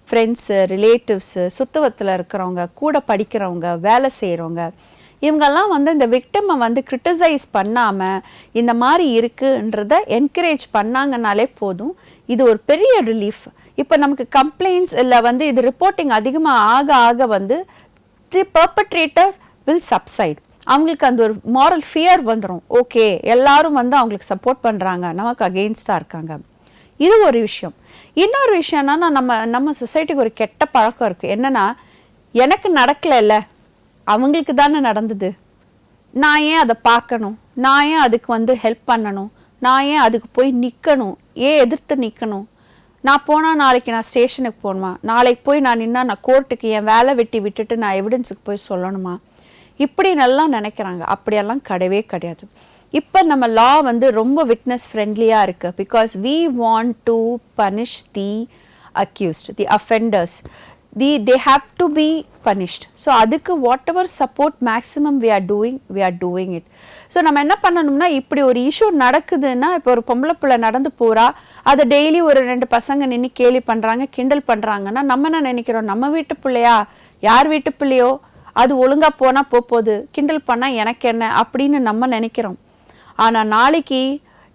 ஃப்ரெண்ட்ஸு, ரிலேட்டிவ்ஸு, சுத்தவத்தில் இருக்கிறவங்க, கூட படிக்கிறவங்க, வேலை செய்கிறவங்க, இவங்கெல்லாம் வந்து இந்த விக்டிமை வந்து கிரிட்டிசைஸ் பண்ணாமல் இந்த மாதிரி இருக்குன்றத என்கரேஜ் பண்ணாங்கனாலே போதும். இது ஒரு பெரிய ரிலீஃப். இப்போ நமக்கு கம்ப்ளைண்ட்ஸ் இல்லை வந்து இது ரிப்போர்ட்டிங் அதிகமாக ஆக ஆக வந்து தி பர்பட்ரேட்டர் வில் சப்சைட். அவங்களுக்கு அந்த ஒரு மாரல் ஃபியர் வந்துடும். ஓகே, எல்லாரும் வந்து அவங்களுக்கு சப்போர்ட் பண்ணுறாங்க, நமக்கு அகெயின்ஸ்டாக இருக்காங்க. இது ஒரு விஷயம். இன்னொரு விஷயம்னா நம்ம சொசைட்டிக்கு ஒரு கெட்ட பழக்கம் இருக்குது. என்னென்னா, எனக்கு நடக்கலைல்ல, அவங்களுக்கு தானே நடந்தது, நான் ஏன் அதை பார்க்கணும், நான் ஏன் அதுக்கு வந்து ஹெல்ப் பண்ணணும், நான் ஏன் அதுக்கு போய் நிற்கணும், ஏன் எதிர்த்து நிற்கணும், நான் போனால் நாளைக்கு நான் ஸ்டேஷனுக்கு போகணுமா, நாளைக்கு போய் நான் நின்னா நான் கோர்ட்டுக்கு என் வேலை விட்டுட்டு நான் எவிடன்ஸுக்கு போய் சொல்லணுமா, இப்படி நல்லா நினைக்கிறாங்க. அப்படியெல்லாம் கிடையவே கிடையாது. இப்போ நம்ம லா வந்து ரொம்ப விட்னஸ் ஃப்ரெண்ட்லியாக இருக்குது. Because we want to punish the accused, the offenders. they have to be punished. So அதுக்கு whatever support maximum we are doing it. So நம்ம என்ன பண்ணணும்னா, இப்படி ஒரு இஷ்யூ நடக்குதுன்னா, இப்போ ஒரு பொம்பளை பிள்ளை நடந்து போகிறா, அதை டெய்லி ஒரு 2 பசங்க நின்று கேலி பண்ணுறாங்க, கிண்டல் பண்ணுறாங்கன்னா நம்ம என்ன நினைக்கிறோம், நம்ம வீட்டு பிள்ளையா, யார் வீட்டு பிள்ளையோ, அது ஒழுங்காக போனால் போகுது, கிண்டல் பண்ணால் எனக்கு என்ன அப்படின்னு நம்ம நினைக்கிறோம். ஆனால் நாளைக்கு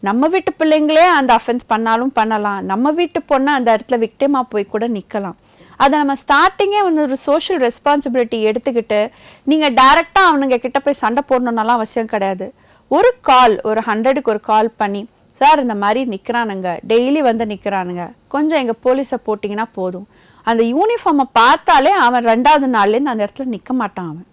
நம்ம வீட்டு பிள்ளைங்களே அந்த அஃபென்ஸ் பண்ணாலும் பண்ணலாம், நம்ம வீட்டு பொண்ணை அந்த இடத்துல விக்டிமாக போய் கூட நிற்கலாம். அதை நம்ம ஸ்டார்டிங்கே வந்து ஒரு சோஷியல் ரெஸ்பான்சிபிலிட்டி எடுத்துக்கிட்டு நீங்கள் டைரெக்டாக அவனுங்க கிட்ட போய் சண்டை போடணுன்னாலாம் அவசியம் கிடையாது. ஒரு கால், ஒரு 100க்கு ஒரு கால் பண்ணி, சார் இந்த மாதிரி நிற்கிறானுங்க, டெய்லி வந்து நிற்கிறானுங்க, கொஞ்சம் எங்கள் போலீஸை போட்டிங்கன்னா போதும். அந்த யூனிஃபார்மை பார்த்தாலே அவன் 2வது நாள்லேருந்து அந்த இடத்துல நிற்க மாட்டான். அவன்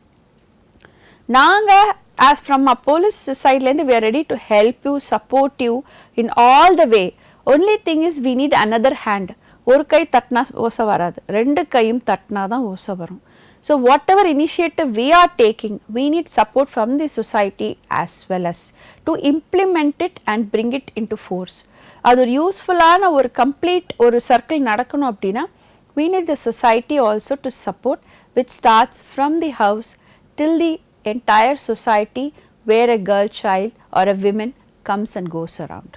நாங்கள் as from our police sideலேருந்து we are ready to help you, support you in all the way. Only thing is we need another hand. ஒரு கை தட்டினா ஓசை வராது, 2 கையும் தட்டினா தான் ஓசை வரும். So whatever initiative we are taking, we need support from the society as well as to implement it and bring it into force. அது ஒரு யூஸ்ஃபுல்லான ஒரு கம்ப்ளீட் ஒரு சர்க்கிள் நடக்கணும் அப்படின்னா we need the society also to support, which starts from the house till the entire society where a girl child or a woman comes and goes around.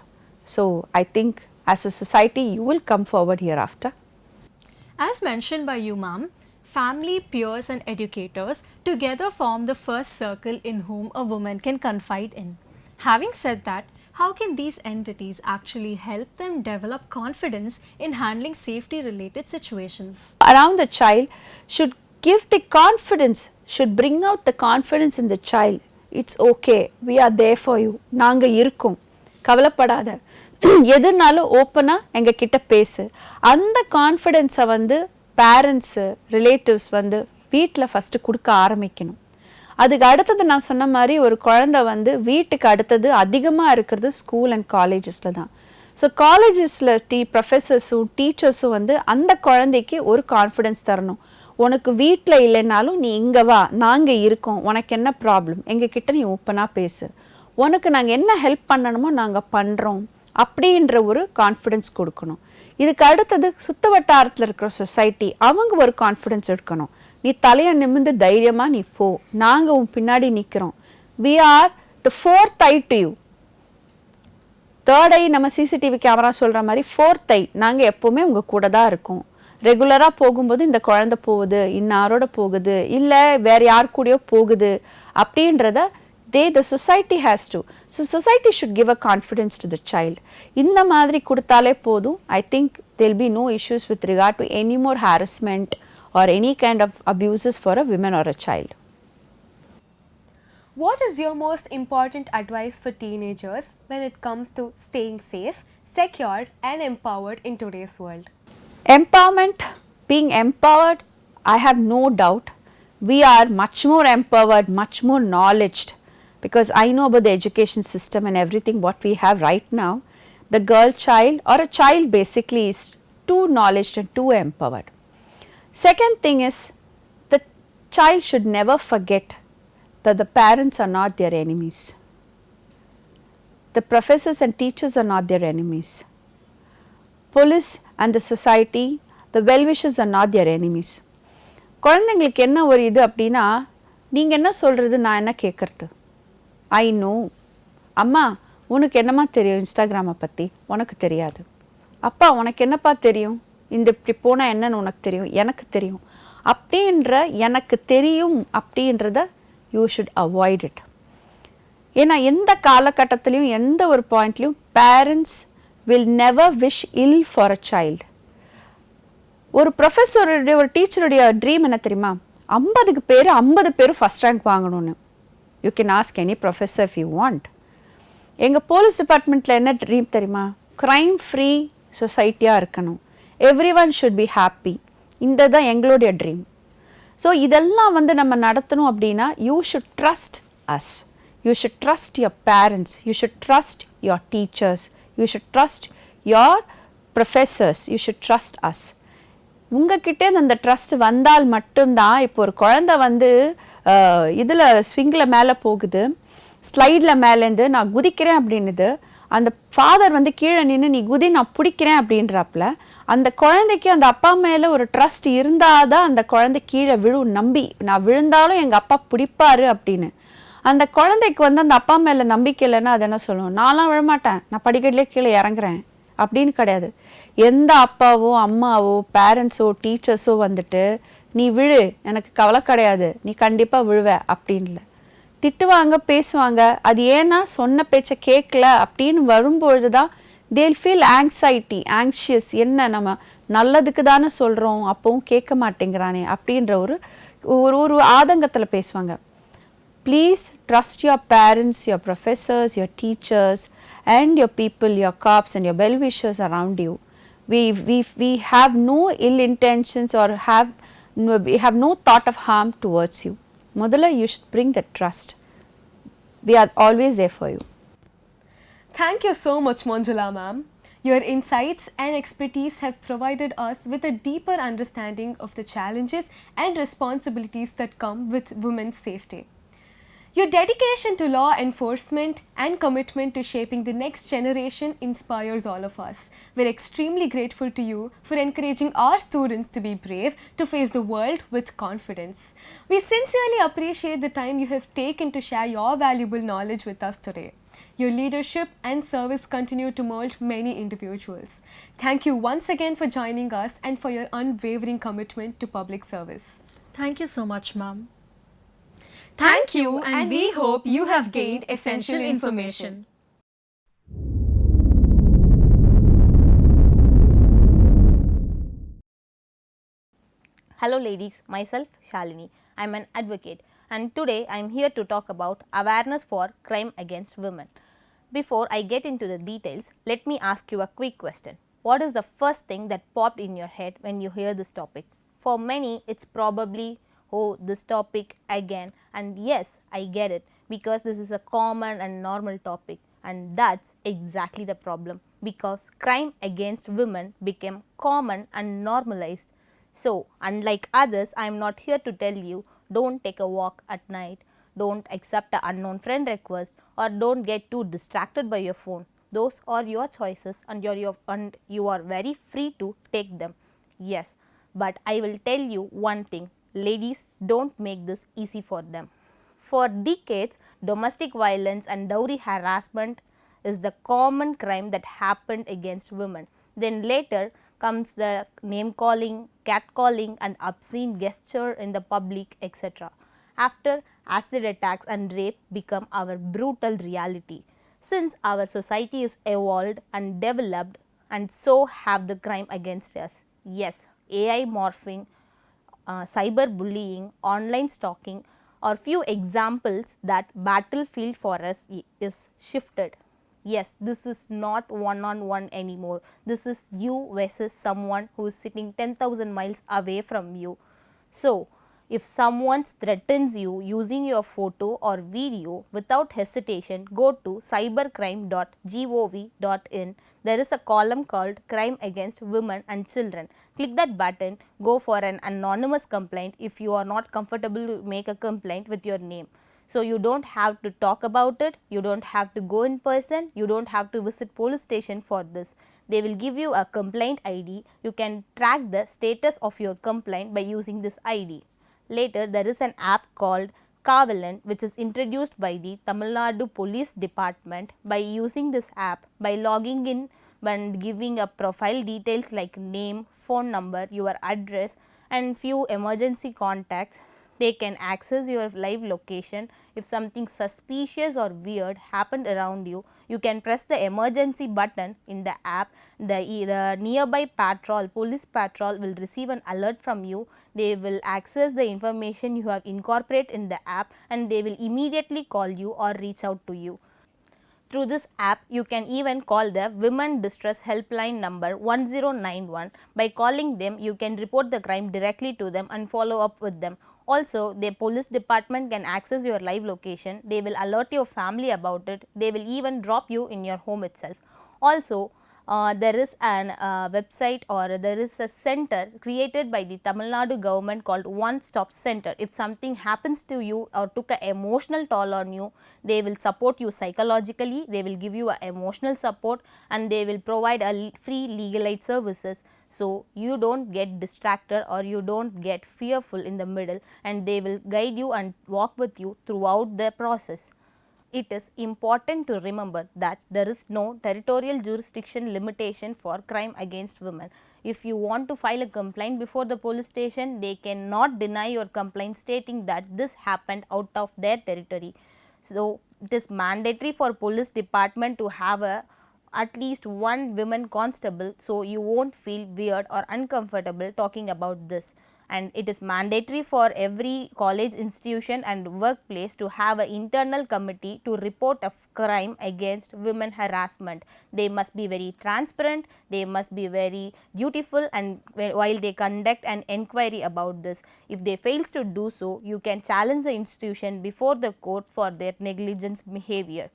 So I think as a society you will come forward hereafter. As mentioned by you, ma'am, family, peers and educators together form the first circle in whom a woman can confide in. Having said that, how can these entities actually help them develop confidence in handling safety related situations? Around the child should give the confidence, should bring out the confidence in the child. It's okay, we are there for you, நாங்க இருக்கோம், கவலைப்படாத, எதுனாலும் ஓப்பனாக எங்கள் கிட்ட பேசு. அந்த கான்ஃபிடென்ஸை வந்து பேரண்ட்ஸு, ரிலேட்டிவ்ஸ் வந்து வீட்டில் ஃபஸ்ட்டு கொடுக்க ஆரம்பிக்கணும். அதுக்கு அடுத்தது நான் சொன்ன மாதிரி ஒரு குழந்தை வந்து வீட்டுக்கு அடுத்தது அதிகமாக இருக்கிறது ஸ்கூல் அண்ட் காலேஜஸில் தான். ஸோ காலேஜஸில் ப்ரொஃபஸர்ஸும் டீச்சர்ஸும் வந்து அந்த குழந்தைக்கு ஒரு கான்ஃபிடென்ஸ் தரணும். உனக்கு வீட்டில் இல்லைனாலும் நீ இங்கே வா, நாங்கள் இருக்கோம், உனக்கு என்ன ப்ராப்ளம், எங்ககிட்ட நீ ஓப்பனாக பேசு, உனக்கு நாங்கள் என்ன ஹெல்ப் பண்ணணுமோ நாங்கள் பண்ணுறோம் அப்படின்ற ஒரு கான்ஃபிடென்ஸ் கொடுக்கணும். இதுக்கு அடுத்தது சுத்த வட்டாரத்தில் இருக்கிற சொசைட்டி அவங்க ஒரு கான்ஃபிடென்ஸ் எடுக்கணும். நீ தலையை நிமிர்ந்து தைரியமாக நீ போ, நாங்கள் உன் பின்னாடி நிற்கிறோம், we are the fourth eye to you. Third eye நம்ம சிசிடிவி கேமரா சொல்கிற மாதிரி ஃபோர்த் ஐ நாங்கள் எப்போவுமே உங்கள் கூட தான் இருக்கோம். ரெகுலராக போகும்போது இந்த குழந்தை போகுது, இன்னாரோட போகுது, இல்லை வேறு யார் கூடயோ போகுது அப்படின்றத the society has to. So society should give a confidence to the child. இந்த மாதிரி கொடுத்தாலே போதும். I think there will be no issues with regard to any more harassment or any kind of abuses for a woman or a child. What is your most important advice for teenagers when it comes to staying safe, secure and empowered in today's world? Empowerment, being empowered, I have no doubt. We are much more empowered, much more knowledged, because I know about the education system and everything what we have right now. The girl child or a child basically is too knowledged and too empowered. Second thing is, the child should never forget that the parents are not their enemies. The professors and teachers are not their enemies. Police and the society, the well-wishers are not their enemies. குழந்தைங்களுக்கு என்ன ஒரு இது அப்படின்னா, நீங்கள் என்ன சொல்கிறது நான் என்ன கேட்குறது. ஐ நோ, அம்மா உனக்கு என்னம்மா தெரியும் இன்ஸ்டாகிராமை பற்றி, உனக்கு தெரியாது. அப்பா உனக்கு என்னப்பா தெரியும், இந்த இப்படி போனால் என்னன்னு உனக்கு தெரியும், எனக்கு தெரியும் அப்படின்ற எனக்கு தெரியும் அப்படின்றத you should avoid it. ஏன்னா எந்த காலகட்டத்திலையும் எந்த ஒரு பாயிண்ட்லையும் parents will never wish ill for a child. ஒரு ப்ரொஃபஸருடைய ஒரு டீச்சருடைய ட்ரீம் என்ன தெரியுமா, 50 பேர் ஃபஸ்ட் ரேங்க் வாங்கணும்னு. You can ask any professor if you want. எங்கள் போலீஸ் டிபார்ட்மெண்ட்டில் என்ன ட்ரீம் தெரியுமா, க்ரைம் ஃப்ரீ சொசைட்டியாக இருக்கணும், every one should be happy. இந்த தான் எங்களுடைய ட்ரீம். ஸோ இதெல்லாம் வந்து நம்ம நடத்தணும் அப்படின்னா you should trust us, you should trust your parents, you should trust your teachers, you should trust your professors, you should trust us. உங்ககிட்டே அந்த ட்ரஸ்ட் வந்தால் மட்டும்தான். இப்போ ஒரு குழந்தை வந்து இதில் ஸ்விங்கில் மேலே போகுது, ஸ்லைடில் மேலேருந்து நான் குதிக்கிறேன் அப்படின்னுது, அந்த ஃபாதர் வந்து கீழே நின்று நீ குதி நான் பிடிக்கிறேன் அப்படின்றப்பல அந்த குழந்தைக்கு அந்த அப்பா மேலே ஒரு ட்ரஸ்ட் இருந்தால் தான் அந்த குழந்தை கீழே நம்பி நான் விழுந்தாலும் எங்கள் அப்பா பிடிப்பாரு அப்படின்னு. அந்த குழந்தைக்கு வந்து அந்த அப்பா மேலே நம்பிக்கை இல்லைன்னா அது என்ன சொல்லுவோம், நான்லாம் விழமாட்டேன், நான் படிக்கட்டிலே கீழே இறங்குறேன் அப்படின்னு கிடையாது. எந்த அப்பாவோ அம்மாவோ பேரண்ட்ஸோ டீச்சர்ஸோ வந்துட்டு நீ விழு எனக்கு கவலை கிடையாது, நீ கண்டிப்பாக விழுவ அப்படின்ல. திட்டுவாங்க, பேசுவாங்க. அது ஏன்னா சொன்ன பேச்சை கேட்கல அப்படின்னு வரும்பொழுது தான் they'll feel anxiety, anxious. என்ன நம்ம நல்லதுக்கு தானே சொல்கிறோம், அப்பவும் கேட்க மாட்டேங்கிறானே அப்படின்ற ஒரு ஒரு ஆதங்கத்தில் பேசுவாங்க. Please trust your parents, your professors, your teachers and your people, your cops and your well-wishers around you. We have no ill intentions or we have no thought of harm towards you. Modala, you should bring the trust. We are always there for you. Thank you so much, Manjula ma'am. Your insights and expertise have provided us with a deeper understanding of the challenges and responsibilities that come with women's safety. Your dedication to law enforcement and commitment to shaping the next generation inspires all of us. We're extremely grateful to you for encouraging our students to be brave to face the world with confidence. We sincerely appreciate the time you have taken to share your valuable knowledge with us today. Your leadership and service continue to mold many individuals. Thank you once again for joining us and for your unwavering commitment to public service. Thank you so much, ma'am. Thank you, and we hope you have gained essential information. Hello ladies, myself Shalini. I am an advocate and today I am here to talk about awareness for crime against women. Before I get into the details, let me ask you a quick question. What is the first thing that popped in your head when you hear this topic? For many, it's probably, oh, this topic again, and yes, I get it because this is a common and normal topic, and that's exactly the problem because crime against women became common and normalized. So, unlike others, I am not here to tell you don't take a walk at night, don't accept an unknown friend request, or don't get too distracted by your phone. Those are your choices and you are very free to take them. Yes, but I will tell you one thing. Ladies, don't make this easy for them. For decades, domestic violence and dowry harassment is the common crime that happened against women. Then later comes the name calling, catcalling and obscene gesture in the public, etc. After, acid attacks and rape become our brutal reality. Since our society is evolved and developed, and so have the crime against us. Yes, AI morphing, cyberbullying, online stalking are few examples that battlefield for us is shifted. Yes, this is not one on one anymore. This is you versus someone who is sitting 10,000 miles away from you. So, if someone threatens you using your photo or video, without hesitation go to cybercrime.gov.in. There is a column called Crime Against Women and Children. Click that button, go for an anonymous complaint if you are not comfortable to make a complaint with your name. So, you do not have to talk about it, you do not have to go in person, you do not have to visit police station for this. They will give you a complaint ID. You can track the status of your complaint by using this ID. Later, there is an app called Kavalan which is introduced by the Tamil Nadu Police Department. By using this app, by logging in and giving a profile details like name, phone number, your address and few emergency contacts, they can access your live location. If something suspicious or weird happened around you, you can press the emergency button in the app. The nearby patrol, police patrol will receive an alert from you. They will access the information you have incorporated in the app and they will immediately call you or reach out to you. Through this app, you can even call the Women Distress Helpline number 1091. By calling them, you can report the crime directly to them and follow up with them. Also, the police department can access your live location. They will alert your family about it. They will even drop you in your home itself. Also, there is an website or there is a center created by the Tamil Nadu government called One Stop Center. If something happens to you or took an emotional toll on you, they will support you psychologically, they will give you a emotional support and they will provide a free legal aid services. So, you do not get distracted or you do not get fearful in the middle and they will guide you and walk with you throughout the process. It is important to remember that there is no territorial jurisdiction limitation for crime against women. If you want to file a complaint before the police station, they cannot deny your complaint stating that this happened out of their territory. So, it is mandatory for police department to have at least one women constable, so you won't feel weird or uncomfortable talking about this. And it is mandatory for every college institution and workplace to have an internal committee to report a crime against women harassment. They must be very transparent, they must be very dutiful and while they conduct an inquiry about this. If they fails to do so, you can challenge the institution before the court for their negligence behavior.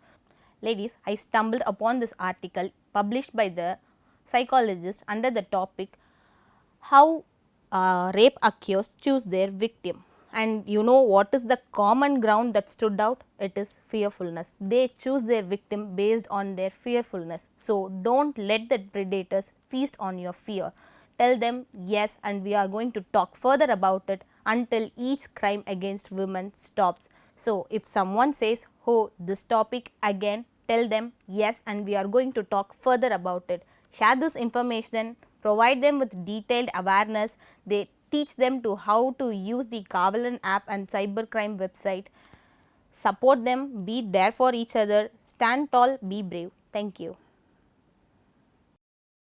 Ladies, I stumbled upon this article published by the psychologist under the topic how rape accused choose their victim. And you know what is the common ground that stood out? It is fearfulness. They choose their victim based on their fearfulness. So, do not let the predators feast on your fear. Tell them yes and we are going to talk further about it until each crime against women stops. So, if someone says, oh, this topic again, tell them yes and we are going to talk further about it. Share this information, provide them with detailed awareness. They teach them to how to use the Kavalan app and cybercrime website. Support them, be there for each other, stand tall, be brave. Thank you.